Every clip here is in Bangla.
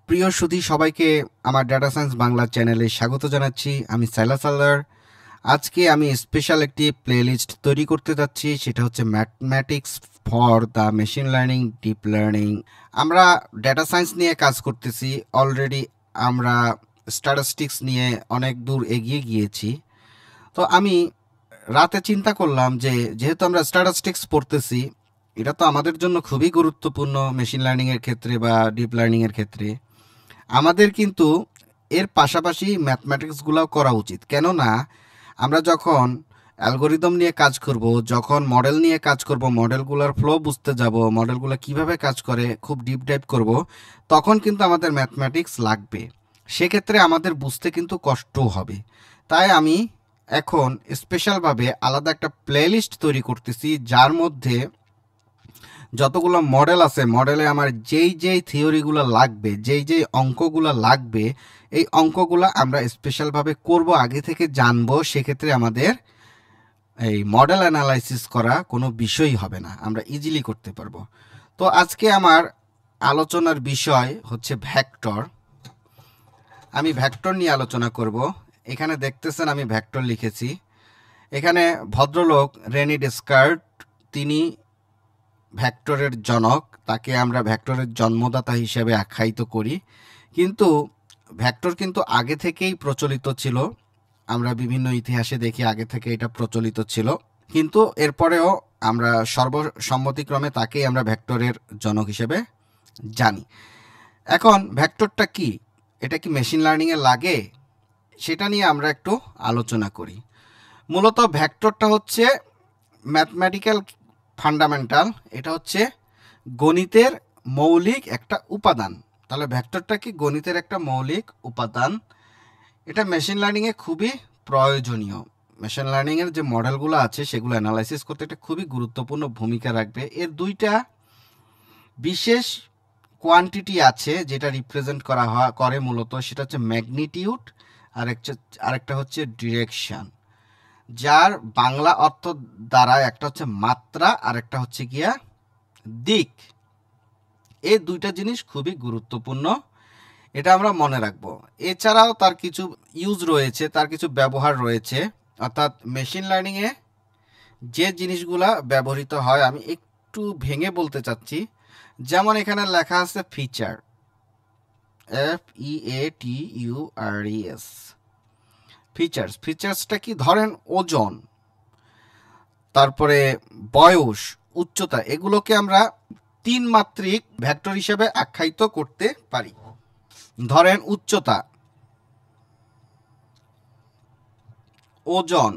প্রিয় সুধী সবাইকে আমার ডাটা সায়েন্স বাংলা চ্যানেলে স্বাগত জানাচ্ছি। আমি সাইলাস আল্লার। আজকে আমি স্পেশাল একটি প্লেলিস্ট তৈরি করতে যাচ্ছি, সেটা হচ্ছে mathematics for the machine learning deep learning. আমরা ডাটা সায়েন্স নিয়ে কাজ করতেছি অলরেডি। আমরা স্ট্যাটিস্টিক্স নিয়ে অনেক দূর এগিয়ে গিয়েছি। তো আমি রাতে চিন্তা করলাম যে যেহেতু আমরা স্ট্যাটিস্টিক্স পড়তেছি, এটা তো আমাদের জন্য খুবই গুরুত্বপূর্ণ মেশিন লার্নিংয়ের ক্ষেত্রে বা ডিপ লার্নিংয়ের ক্ষেত্রে। আমাদের কিন্তু এর পাশাপাশি ম্যাথমেটিক্সগুলোও করা উচিত। কেননা আমরা যখন অ্যালগোরিদম নিয়ে কাজ করব, যখন মডেল নিয়ে কাজ করব, মডেলগুলোর ফ্লো বুঝতে যাব, মডেলগুলো কিভাবে কাজ করে খুব ডিপ ডাইভ করব, তখন কিন্তু আমাদের ম্যাথমেটিক্স লাগবে। সেক্ষেত্রে আমাদের বুঝতে কিন্তু কষ্টও হবে। তাই আমি এখন স্পেশালভাবে আলাদা একটা প্লেলিস্ট তৈরি করতেছি, যার মধ্যে যতগুলো মডেল আছে, মডেলে আমার যেই থিওরিগুলো লাগবে, যেই অঙ্কগুলো লাগবে, এই অঙ্কগুলো আমরা স্পেশালভাবে করব, আগে থেকে জানবো। সেক্ষেত্রে আমাদের এই মডেল অ্যানালাইসিস করা কোনো বিষয়ই হবে না, আমরা ইজিলি করতে পারবো। তো আজকে আমার আলোচনার বিষয় হচ্ছে ভেক্টর। আমি ভেক্টর নিয়ে আলোচনা করব। এখানে দেখতেছেন আমি ভেক্টর লিখেছি। এখানে ভদ্রলোক রেনি ডেসকার্ট, তিনি ভেক্টরের জনক। তাকে আমরা ভেক্টরের জন্মদাতা হিসেবে আখ্যায়িত করি। কিন্তু ভেক্টর কিন্তু আগে থেকেই প্রচলিত ছিল। আমরা বিভিন্ন ইতিহাসে দেখি আগে থেকে এটা প্রচলিত ছিল, কিন্তু এরপরেও আমরা সর্বসম্মতিক্রমে তাকেই আমরা ভেক্টরের জনক হিসেবে জানি। এখন ভেক্টরটা কি, এটা কি মেশিন লার্নিংয়ে লাগে, সেটা নিয়ে আমরা একটু আলোচনা করি। মূলত ভেক্টরটা হচ্ছে ম্যাথমেটিক্যাল ফান্ডামেন্টাল, এটা হচ্ছে গণিতের মৌলিক একটা উপাদান। তাহলে ভেক্টরটা কি গণিতের একটা মৌলিক উপাদান। এটা মেশিন লার্নিংয়ে খুবই প্রয়োজনীয়। মেশিন লার্নিংয়ের যে মডেলগুলো আছে সেগুলো অ্যানালাইসিস করতে এটা খুবই গুরুত্বপূর্ণ ভূমিকা রাখবে। এর দুইটা বিশেষ কোয়ান্টিটি আছে যেটা রিপ্রেজেন্ট করে মূলত, সেটা হচ্ছে ম্যাগনিটিউড, আরেকটা হচ্ছে ডিরেকশন, যার বাংলা অর্থ দ্বারা একটা হচ্ছে মাত্রা আর একটা হচ্ছে গিয়া দিক। এই দুইটা জিনিস খুবই গুরুত্বপূর্ণ, এটা আমরা মনে রাখবো। এছাড়াও তার কিছু ইউজ রয়েছে, তার কিছু ব্যবহার রয়েছে। অর্থাৎ মেশিন লার্নিংয়ে যে জিনিসগুলা ব্যবহৃত হয় আমি একটু ভেঙে বলতে চাচ্ছি। যেমন এখানে লেখা আছে ফিচার, FEATURES, ফিচার্সটা কি, ধরেন ওজন, তারপরে বয়স, উচ্চতা, এগুলোকে আমরা তিন মাত্রিক ভেক্টর হিসেবে আখ্যায়িত করতে পারি। ধরেন উচ্চতা, ওজন,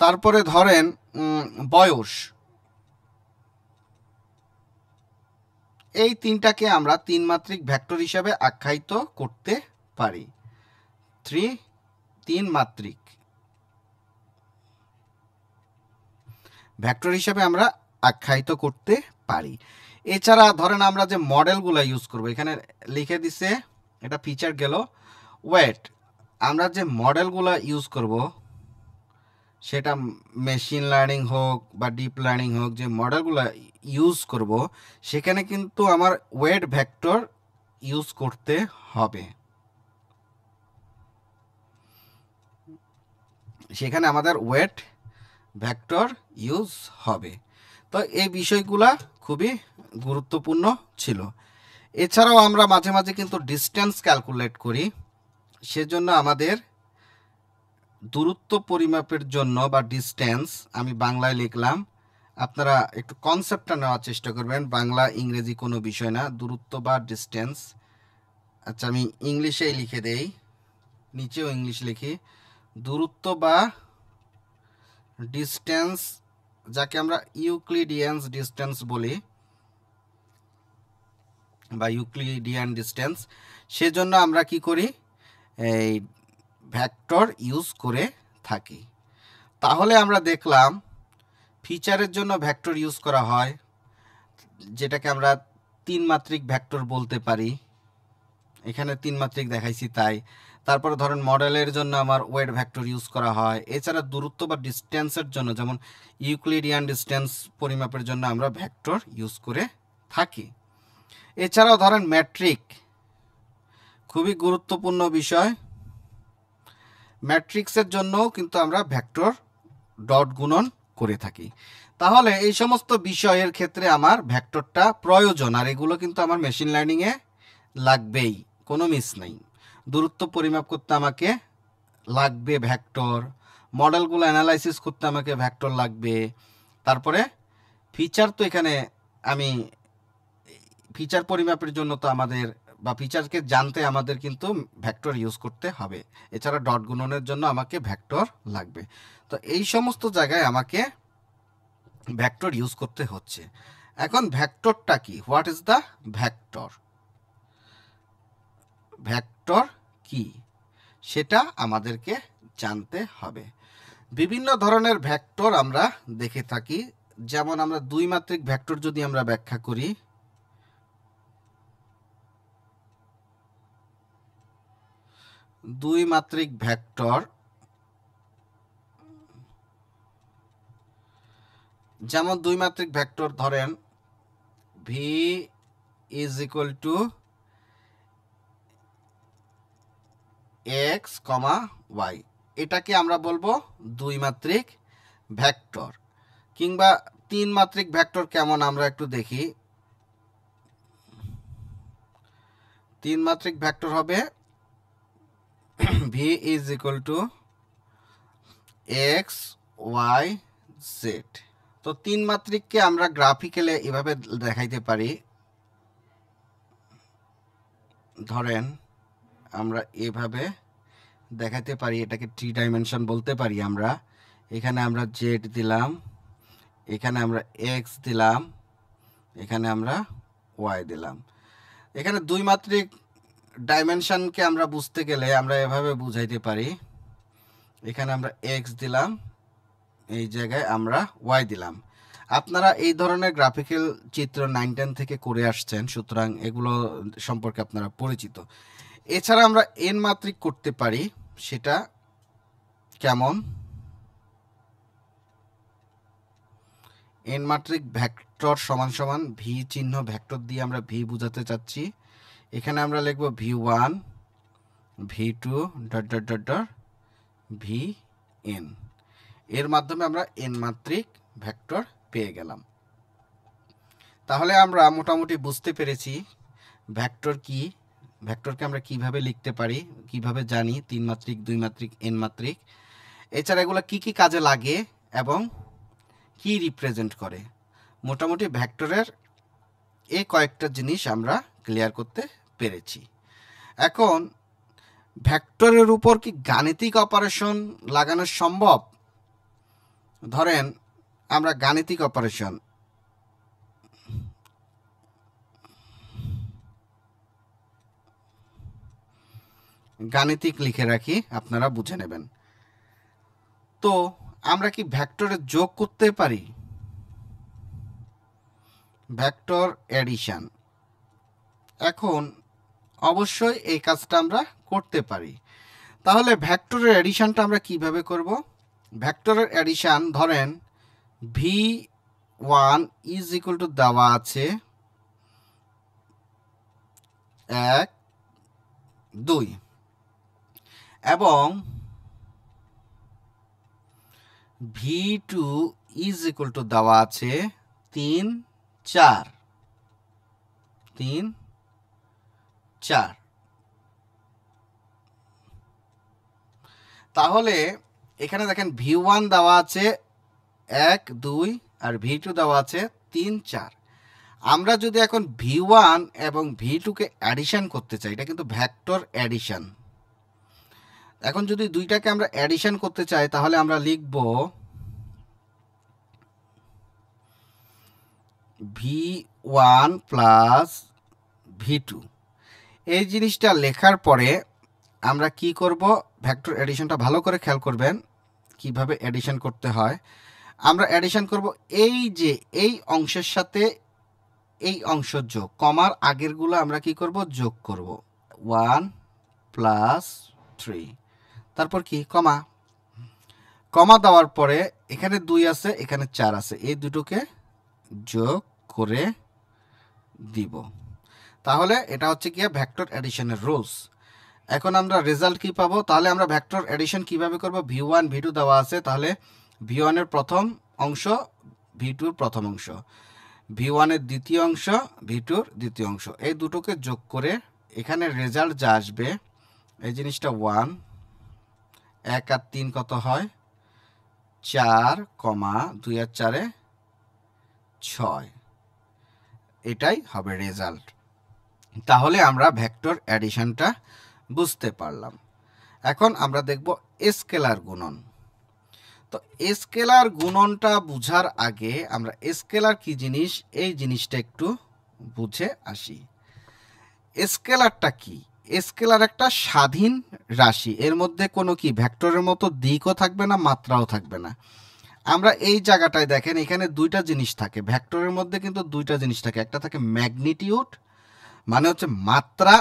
তারপরে ধরেন বয়স, এই তিনটাকে আমরা তিন মাত্রিক ভেক্টর হিসেবে আখ্যায়িত করতে পারি। তিন মাত্রিক ভেক্টর হিসেবে আমরা আখ্যায়িত করতে পারি। এছাড়া ধরেন আমরা যে মডেলগুলো ইউজ করব, এখানে লিখে দিছে, এটা ফিচার গেল। ওয়েট, আমরা যে মডেলগুলো ইউজ করব, সেটা মেশিন লার্নিং হোক বা ডিপ লার্নিং হোক, যে মডেলগুলো ইউজ করব সেখানে কিন্তু আমার ওয়েট ভেক্টর ইউজ করতে হবে। সেখানে আমাদের ওয়েট ভেক্টর ইউজ হবে। তো এই বিষয়গুলা খুবই গুরুত্বপূর্ণ ছিল। এছাড়াও আমরা মাঝে মাঝে কিন্তু ডিস্টেন্স ক্যালকুলেট করি। সেজন্য আমাদের দূরত্ব পরিমাপের জন্য বা ডিস্টেন্স, আমি বাংলায় লিখলাম, আপনারা একটু কনসেপ্টটা নেওয়ার চেষ্টা করবেন। বাংলা ইংরেজি কোনো বিষয় না, দূরত্ব বা ডিস্টেন্স। আচ্ছা, আমি ইংলিশেই লিখে দেই, নিচেও ইংলিশ লিখি। দূরত্ব বা ডিস্টেন্স, যাকে আমরা ইউক্লিডিয়ান ডিস্টেন্স বলি বা ইউক্লিডিয়ান ডিস্টেন্স, সেজন্য আমরা কি করি, এই ভেক্টর ইউজ করে থাকি। তাহলে আমরা দেখলাম ফিচারের জন্য ভেক্টর ইউজ করা হয়, যেটাকে আমরা তিন মাত্রিক ভেক্টর বলতে পারি। এখানে তিন মাত্রিক দেখাইছি তাই। তারপরে ধরেন মডেলের জন্য আমার ওয়েট ভেক্টর ইউজ করা হয়। এছাড়া দূরত্ব বা ডিস্টেন্সের জন্য, যেমন ইউক্লিডিয়ান ডিস্টেন্স পরিমাপের জন্য আমরা ভেক্টর ইউজ করে থাকি। এছাড়াও ধরেন ম্যাট্রিক, খুবই গুরুত্বপূর্ণ বিষয়। ম্যাট্রিক্সের জন্যও কিন্তু আমরা ভেক্টর ডট গুণন করে থাকি। তাহলে এই সমস্ত বিষয়ের ক্ষেত্রে আমার ভেক্টরটা প্রয়োজন, আর এগুলো কিন্তু আমার মেশিন লার্নিংয়ে লাগবেই, কোনো মিস নেই। দূরত্ব পরিমাপ করতে আমাকে লাগবে ভেক্টর, মডেলগুলো অ্যানালাইসিস করতে আমাকে ভেক্টর লাগবে। তারপরে ফিচার, তো এখানে আমি ফিচার পরিমাপের জন্য তো আমাদের বা ফিচারকে জানতে আমাদের কিন্তু ভেক্টর ইউজ করতে হবে। এছাড়া ডট গুণনের জন্য আমাকে ভেক্টর লাগবে। তো এই সমস্ত জায়গায় আমাকে ভেক্টর ইউজ করতে হচ্ছে। এখন ভেক্টরটা কি? What is the vector? Vector কি সেটা আমাদেরকে জানতে হবে। বিভিন্ন ধরনের ভেক্টর আমরা দেখে থাকি। যেমন আমরা দ্বিমাত্রিক ভেক্টর যদি আমরা ব্যাখ্যা করি, দ্বিমাত্রিক ভেক্টর, যেমন দ্বিমাত্রিক ভেক্টর ধরেন V is equal to X comma Y, এটাকে আমরা বলবো দ্বিমাত্রিক ভেক্টর। কিংবা তিন মাত্রিক ভেক্টর কেমন আমরা একটু দেখি। তিন মাত্রিক ভেক্টর হবে V is equal to X Y Z. তো তিন মাত্রিককে আমরা গ্রাফিক্যালি এভাবে দেখাইতে পারি। ধরেন আমরা এভাবে দেখাতে পারি, এটাকে 3 ডাইমেনশন বলতে পারি আমরা। এখানে আমরা জেড দিলাম, এখানে আমরা এক্স দিলাম, এখানে আমরা ওয়াই দিলাম। এখানে দ্বিমাত্রিক ডাইমেনশনকে আমরা বুঝতে গেলে আমরা এভাবে বুঝাইতে পারি। এখানে আমরা এক্স দিলাম, এই জায়গায় আমরা ওয়াই দিলাম। আপনারা এই ধরনের গ্রাফিক্যাল চিত্র 9-10 থেকে করে আসছেন, সুতরাং এগুলো সম্পর্কে আপনারা পরিচিত। এছাড়া আমরা এন মাত্রিক করতে পারি, সেটা কেমন? এন মাত্রিক ভেক্টর সমান সমান ভি চিহ্ন ভেক্টর দিয়ে আমরা ভি বোঝাতে চাচ্ছি। এখানে আমরা লিখব v1 v2 dot dot dot dot vn। এর মাধ্যমে আমরা এন মাত্রিক ভেক্টর পেয়ে গেলাম। তাহলে আমরা মোটামুটি বুঝতে পেরেছি ভেক্টর কি, ভেক্টরকে আমরা কিভাবে লিখতে পারি, কিভাবে জানি তিন মাত্রিক, দুই মাত্রিক, এন মাত্রিক। এছাড়া এগুলো কি কি কাজে লাগে এবং কি রিপ্রেজেন্ট করে। মোটামুটি ভেক্টরের এই কয়েকটা জিনিস আমরা ক্লিয়ার করতে পেরেছি। এখন ভেক্টরের উপর কি গাণিতিক অপারেশন লাগানো সম্ভব? ধরেন আমরা গাণিতিক অপারেশন, গাণিতিক লিখে রাখি, আপনারা বুঝে নেবেন। তো আমরা কি ভেক্টরে যোগ করতে পারি? Vector addition. এখন অবশ্যই এই কাজটা আমরা করতে পারি। তাহলে ভেক্টরের এডিশনটা আমরা কিভাবে করব? ভেক্টরের এডিশন ধরেন v1 ইজ ইকুয়াল টু দেওয়া আছে 1 2 এবং v2 ইজ ইকুয়াল টু দেওয়া আছে 3 4 3 4। তাহলে এখানে দেখেন v1 দেওয়া আছে 1 2 আর v2 দেওয়া আছে 3 4। আমরা যদি এখন v1 এবং v2 কে অ্যাডিশন করতে চাই, এটা কিন্তু ভেক্টর অ্যাডিশন। এখন যদি দুইটাকে আমরা অ্যাডিশন করতে চাই তাহলে আমরা লিখব v1 প্লাস v2। এই জিনিসটা লেখার পরে আমরা কি করব? ভেক্টর এডিশনটা ভালো করে খেয়াল করবেন কিভাবে এডিশন করতে হয়। আমরা এডিশন করব এই যে এই অংশের সাথে এই অংশ যোগ, কমার আগেরগুলো আমরা কি করব? যোগ করব। 1 প্লাস 3, তারপর কি কমা, কমা দেওয়ার পরে এখানে 2 আছে, এখানে 4 আছে, এই দুটোকে যোগ করে দিব। তাহলে এটা হচ্ছে কি ভেক্টর এডিশনের রুলস। এখন আমরা রেজাল্ট কি পাবো? তাহলে আমরা ভেক্টর এডিশন কিভাবে করব? v1 v2 দেওয়া আছে, তাহলে v1 এর প্রথম অংশ v2 এর প্রথম অংশ, v1 এর দ্বিতীয় অংশ v2 এর দ্বিতীয় অংশ, এই দুটোকে যোগ করে এখানে রেজাল্ট যা আসবে এই জিনিসটা 1 1 আর 3 কত হয় 4, 2 আর 4 6, এটাই হবে রেজাল্ট। তাহলে আমরা ভেক্টর এডিশনটা বুঝতে পারলাম। এখন আমরা দেখব স্কেলার গুণন। তো স্কেলার গুণনটা বুঝার আগে আমরা স্কেলার কি জিনিস এই জিনিসটা একটু বুঝে আসি। স্কেলারটা কি? স্কেলার একটা স্বাধীন রাশি, এর মধ্যে কোনো কি ভেক্টরের মতো দিকও থাকবে না, মাত্রাও থাকবে না। আমরা এই জায়গাটায় দেখেন এখানে দুইটা জিনিস থাকে, ভেক্টরের মধ্যে কিন্তু দুইটা জিনিস থাকে, একটা থাকে ম্যাগনিটিউড মানে হচ্ছে মাত্রা,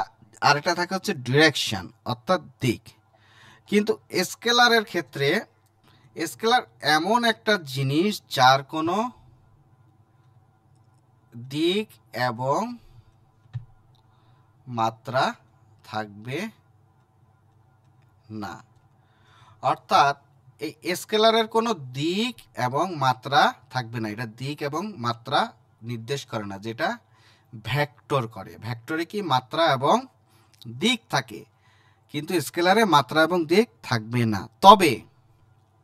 আর এটা থাকে হচ্ছে ডিরেকশন অর্থাৎ দিক। কিন্তু স্কেলারের ক্ষেত্রে স্কেলার এমন একটা জিনিস যার কোনো দিক এবং মাত্রা থাকবে না, অর্থাৎ এই স্কেলারের কোনো দিক এবং মাত্রা থাকবে না, এটা দিক এবং মাত্রা নির্দেশ করে না, যেটা ভেক্টর করে। ভেক্টরে কি মাত্রা এবং দিক থাকে, কিন্তু স্কেলারে মাত্রা এবং দিক থাকবে না। তবে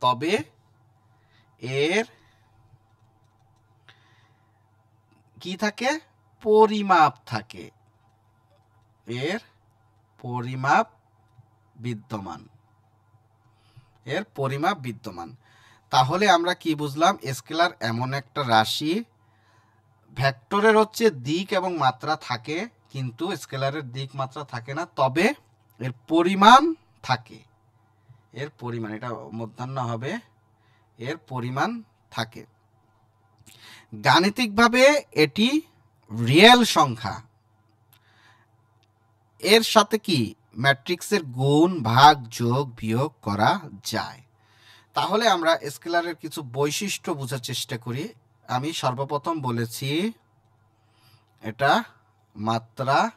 তবে এর কি থাকে? পরিমাপ থাকে, এর পরিমাপ বিদ্যমান, এর পরিমাপ বিদ্যমান। তাহলে আমরা কি বুঝলাম? স্কেলার এমন একটা রাশি, ভেক্টরের হচ্ছে দিক এবং মাত্রা থাকে, কিন্তু স্কেলারের দিক মাত্রা থাকে না, তবে এর পরিমাণ থাকে, এর পরিমাণ, এটা মধ্যাহ্ন হবে, এর পরিমাণ থাকে। গাণিতিকভাবে এটি রিয়েল সংখ্যা, এর সাথে কি ম্যাট্রিক্সের গুণ ভাগ যোগ বিয়োগ করা যায়। তাহলে আমরা স্কেলারের কিছু বৈশিষ্ট্য বোঝার চেষ্টা করি। আমি সর্বপ্রথম বলেছি এটা মাত্রাহীন,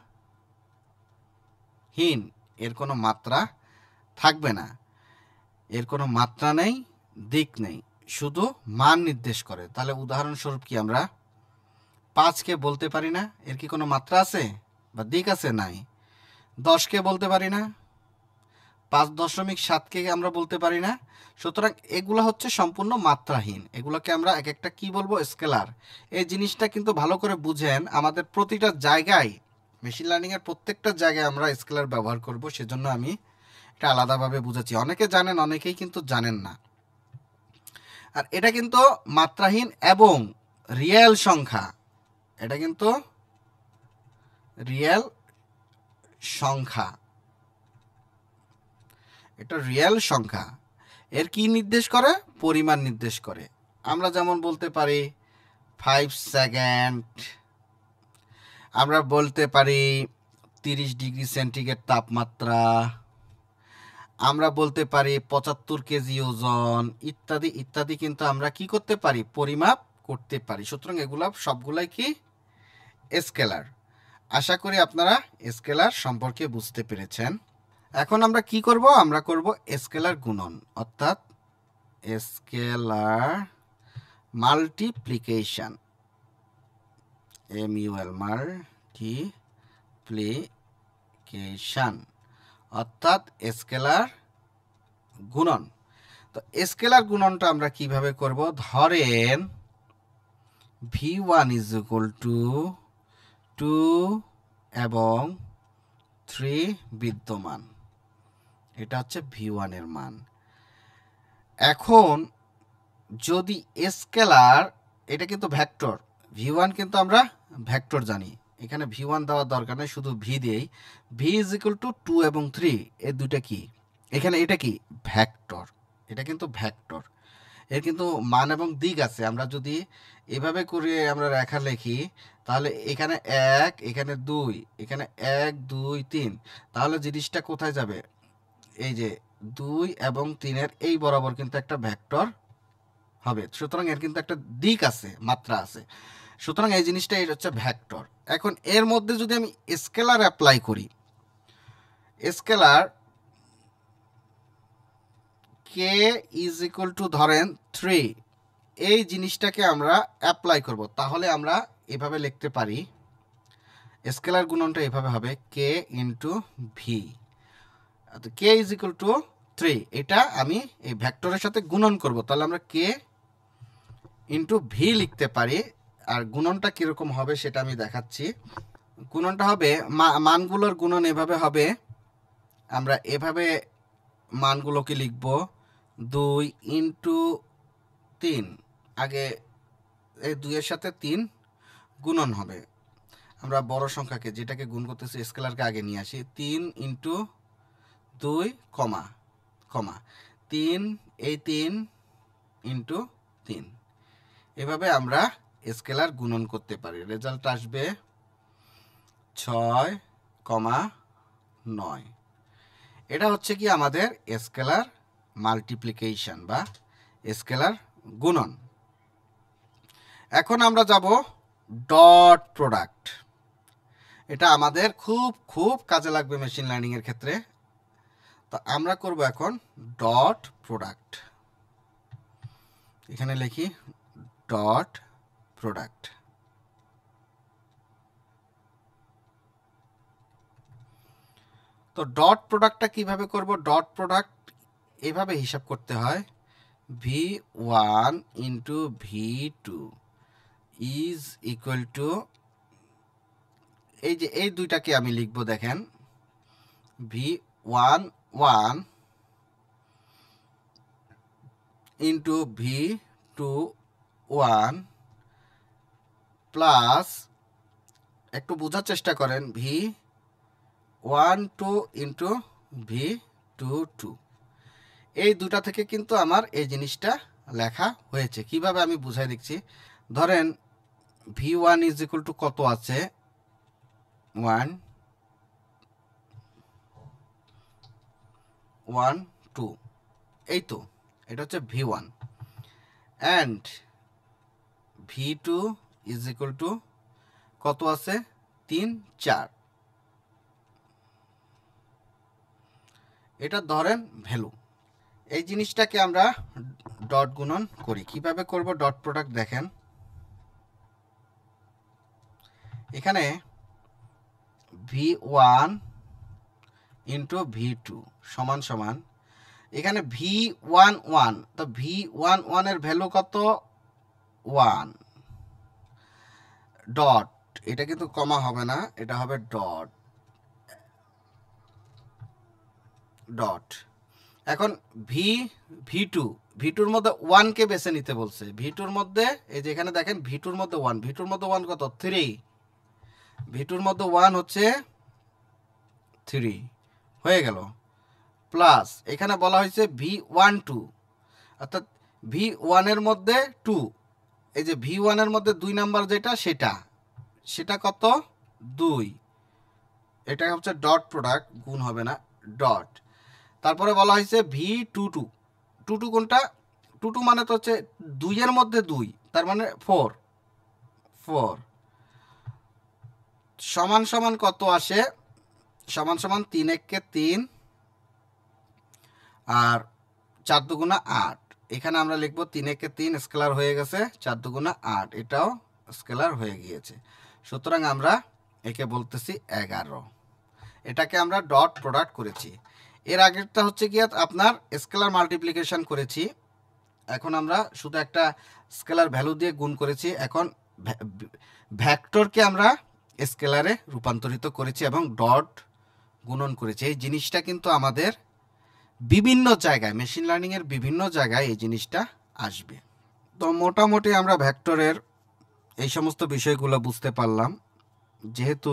এর কোনো মাত্রা থাকবে না, এর কোনো মাত্রা নেই, দিক নেই, শুধু মান নির্দেশ করে। তাহলে উদাহরণস্বরূপ কি আমরা 5কে বলতে পারি না এর কি কোনো মাত্রা আছে বা দিক আছে? নাই। 10কে বলতে পারি না, 5.7কে আমরা বলতে পারি না। সুতরাং এগুলো হচ্ছে সম্পূর্ণ মাত্রাহীন, এগুলোকে আমরা এক একটা কি বলবো? স্কেলার। এই জিনিসটা কিন্তু ভালো করে বুঝেন, আমাদের প্রতিটা জায়গায় মেশিন লার্নিংয়ের প্রত্যেকটা জায়গায় আমরা স্কেলার ব্যবহার করব, সেজন্য আমি এটা আলাদাভাবে বুঝাচ্ছি। অনেকে জানেন, অনেকেই কিন্তু জানেন না। আর এটা কিন্তু মাত্রাহীন এবং রিয়েল সংখ্যা, এটা কিন্তু রিয়েল সংখ্যা, এটা রিয়েল সংখ্যা। এর কি নির্দেশ করে? পরিমাণ নির্দেশ করে। আমরা যেমন বলতে পারি 5 সেকেন্ড, আমরা বলতে পারি 30 ডিগ্রি সেন্টিগ্রেড তাপমাত্রা, আমরা বলতে পারি 75 কেজি ওজন, ইত্যাদি ইত্যাদি, কিন্তু আমরা কি করতে পারি? পরিমাপ করতে পারি। সুতরাং এগুলো সবগুলাই কি স্কেলার। আশা করি আপনারা স্কেলার সম্পর্কে বুঝতে পেরেছেন। এখন আমরা কি করব? আমরা করব স্কেলার গুণন, অর্থাৎ স্কেলার মাল্টিপ্লিকেশন, মাল্টিপ্লিকেশন অর্থাৎ স্কেলার গুণন। তো স্কেলার গুণনটা আমরা কিভাবে করব? ধরেন v1 ইজ ইকুয়াল টু 2 এবং 3 বিদ্যমান, এটা হচ্ছে v1 এর মান। এখন যদি স্কেলার, এটা কিন্তু ভেক্টর, v1 কিন্তু আমরা ভেক্টর জানি, এখানে v1 দেওয়ার দরকার নেই, শুধু v দিয়েই v ইজ ইকুয়াল টু 2 এবং 3, এই দুইটা কি এখানে, এটা কি ভেক্টর, এটা কিন্তু ভেক্টর, এর কিন্তু মান এবং দিক আছে। আমরা যদি এভাবে করে আমরা রেখা লিখি, তাহলে এখানে 1, এখানে 2, এখানে 1 2 3, তাহলে জিনিসটা কোথায় যাবে? এই যে 2 এবং 3-এর এই বরাবর কিন্তু একটা ভেক্টর হবে। সুতরাং এর কিন্তু একটা দিক আছে, মাত্রা আছে। সুতরাং এই জিনিসটা এটা হচ্ছে ভেক্টর। এখন এর মধ্যে যদি আমি স্কেলার অ্যাপ্লাই করি, scalar K is equal two ধরেন 3, এই জিনিসটাকে আমরা অ্যাপ্লাই করব, তাহলে আমরা এভাবে লিখতে পারি, স্কেলার গুণনটা এভাবে হবে K into V. K is equal to 3, এটা আমি এই ভেক্টরের সাথে গুণন করব, তাহলে আমরা কে ইন্টু ভি লিখতে পারি। আর গুণনটা কীরকম হবে সেটা আমি দেখাচ্ছি। গুণনটা হবে মানগুলোর গুণন এভাবে হবে, আমরা এভাবে মানগুলোকে লিখব 2 ইন্টু 3, আগে এই 2-এর সাথে 3 গুণন হবে। আমরা বড় সংখ্যাকে যেটাকে গুণ করতেছি স্কেলারকে আগে নিয়ে আসি, 3 ইন্টু 2 কমা কমা 3, এই 3 ইন্টু 3, এভাবে আমরা স্কেলার গুণন করতে পারি। রেজাল্ট আসবে 6,9। এটা হচ্ছে কি আমাদের স্কেলার মাল্টিপ্লিকেশন বা স্কেলার গুণন। এখন আমরা যাব ডট প্রোডাক্ট। এটা আমাদের খুব খুব কাজে লাগবে মেশিন লার্নিং এর ক্ষেত্রে। তো আমরা করব এখন ডট প্রোডাক্ট। এখানে লিখি ডট প্রোডাক্ট। তো ডট প্রোডাক্টটা কিভাবে করব? ডট প্রোডাক্ট এভাবে হিসাব করতে হয়, v1 into v2 is equal two, এই যে এই দুইটাকে আমি লিখব, দেখেন v1 1 ইন্টু v2 1 প্লাস, একটু বোঝার চেষ্টা করেন, v1 2 ইন্টু v2 2। এই দুটা থেকে কিন্তু আমার এই জিনিসটা লেখা হয়েছে। কিভাবে আমি বুঝাই দিচ্ছি, ধরেন v1 ইজ ইকুয়াল টু কত আছে, 1 1 2, এই তো এটা হচ্ছে v1, and v2 is equal two কত আছে, 3 4, এটা ধরেন ভ্যালু। এই জিনিসটাকে আমরা ডট গুণন করি। কিভাবে করব ডট প্রোডাক্ট? দেখেন এখানে v1 ইন্টু v2 সমান সমান, এখানে v1 1, তো v1 1 এর ভ্যালু কত, 1, ডট, এটা কিন্তু কমা হবে না, এটা হবে ডট ডট। এখন v2 মধ্যে 1 কে বেছে নিতে বলছে, v2 মধ্যে এই যে এখানে দেখেন v2 মধ্যে 1, v2 মধ্যে 1 কত, 3, v2 মধ্যে 1 হচ্ছে 3 হয়ে গেল, প্লাস এখানে বলা হয়েছে v1 2, অর্থাৎ v1 এর মধ্যে 2, এই যে v1 এর মধ্যে 2 নাম্বার যেটা সেটা কত, 2, এটা হচ্ছে ডট প্রোডাক্ট, গুণ হবে না, ডট। তারপরে বলা হয়েছে v22, 22 কোনটা, 22 মানে তো হচ্ছে 2 এর মধ্যে 2, তার মানে 4 সমান সমান কত আসে, সমান সমান 3 1 3 আর 4 2 8। এখানে আমরা লিখব 3 1 3 স্কেলার হয়ে গেছে, 4 2 8 এটাও স্কেলার হয়ে গিয়েছে। সুতরাং আমরা একে বলতেছি 11। এটাকে আমরা ডট প্রোডাক্ট করেছি। এর আগেরটা হচ্ছে কি আপনার স্কেলার মাল্টিপ্লিকেশন করেছি, এখন আমরা শুধু একটা স্কেলার ভ্যালু দিয়ে গুণ করেছি। এখন ভেক্টরকে আমরা স্কেলারে রূপান্তরিত করেছি এবং ডট গুণন করেছি। এই জিনিসটা কিন্তু আমাদের বিভিন্ন জায়গায়, মেশিন লার্নিংয়ের বিভিন্ন জায়গায় এই জিনিসটা আসবে। তো মোটামুটি আমরা ভেক্টরের এই সমস্ত বিষয়গুলো বুঝতে পারলাম। যেহেতু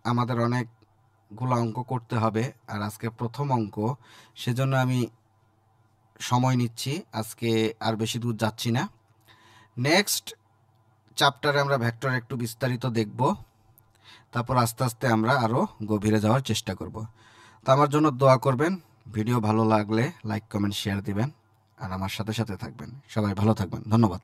আমাদের অনেকগুলো অঙ্ক করতে হবে আর আজকে প্রথম অঙ্ক, সেজন্য আমি সময় নিচ্ছি, আজকে আর বেশি দূর যাচ্ছি না। নেক্সট চ্যাপ্টারে আমরা ভেক্টর একটু বিস্তারিত দেখব, তারপর আস্তে আস্তে আমরা আরও গভীরে যাওয়ার চেষ্টা করব। তো আমার জন্য দোয়া করবেন, ভিডিও ভালো লাগলে লাইক কমেন্ট শেয়ার দিবেন আর আমার সাথে সাথে থাকবেন। সবাই ভালো থাকবেন, ধন্যবাদ।